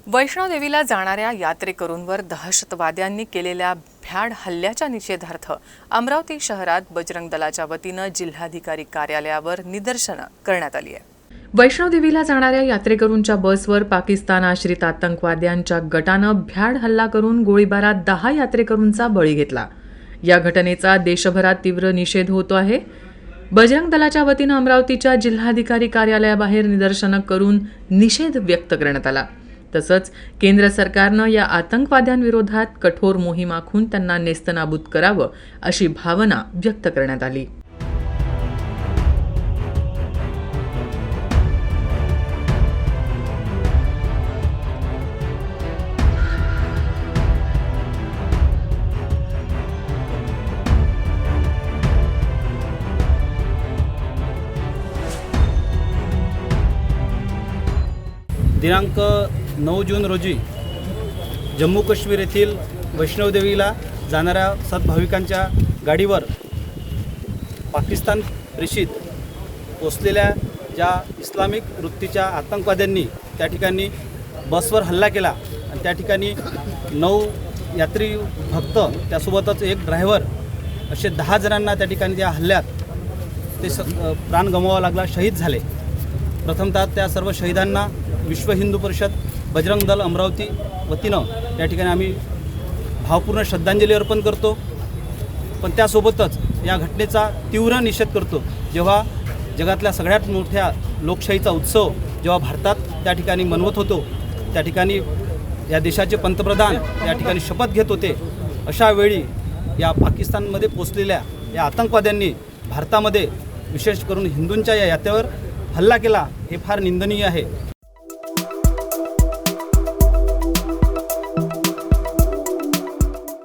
वैष्णोदेवीला जाणाऱ्या यात्रेकरूंवर दहशतवाद्यांनी केलेल्या भ्याड हल्ल्याच्या निषेधार्थ अमरावती शहरात बजरंग दलाच्या वतीनं जिल्हाधिकारी कार्यालयावर निदर्शनं करण्यात आली आहे। वैष्णोदेवीला जाणाऱ्या यात्रेकरूंच्या बसवर पाकिस्तान आश्रित आतंकवाद्यांच्या गटानं भ्याड हल्ला करून गोळीबारात 10 यात्रेकरूंचा बळी घेतला। या घटनेचा देशभरात तीव्र निषेध होतो आहे। बजरंग दलाच्या वतीनं अमरावतीच्या जिल्हाधिकारी कार्यालयाबाहेर निदर्शनं करून निषेध व्यक्त करण्यात आला। तसंच केंद्र सरकारनं या आतंकवाद्यांविरोधात कठोर मोहीम आखून त्यांना नेस्तनाबूत करावं अशी भावना व्यक्त करण्यात आली। दिनांक 9 जून रोजी जम्मू काश्मीर येथील वैष्णोदेवीला जाणाऱ्या सद्भाविकांच्या गाडीवर पाकिस्तान प्रेषित पोचलेल्या ज्या इस्लामिक वृत्तीच्या आतंकवाद्यांनी त्या ठिकाणी बसवर हल्ला केला आणि त्या ठिकाणी 9 यात्री भक्त त्यासोबतच एक ड्रायव्हर असे 10 जणांना त्या ठिकाणी त्या हल्ल्यात ते प्राण गमवावा लागला, शहीद झाले। प्रथमतः त्या सर्व शहीदांना विश्व हिंदू परिषद बजरंग दल अमरावती वतीनं त्या ठिकाणी आम्ही भावपूर्ण श्रद्धांजली अर्पण करतो। पण त्यासोबतच या घटनेचा तीव्र निषेध करतो। जेव्हा जगातल्या सगळ्यात मोठ्या लोकशाहीचा उत्सव जेव्हा भारतात त्या ठिकाणी मनवत होतो, त्या ठिकाणी या देशाचे पंतप्रधान त्या ठिकाणी शपथ घेत होते, अशा वेळी या पाकिस्तानमध्ये पोचलेल्या या आतंकवाद्यांनी भारतामध्ये विशेष करून हिंदूंच्या या यात्रेवर हल्ला केला, हे फार निंदनीय आहे।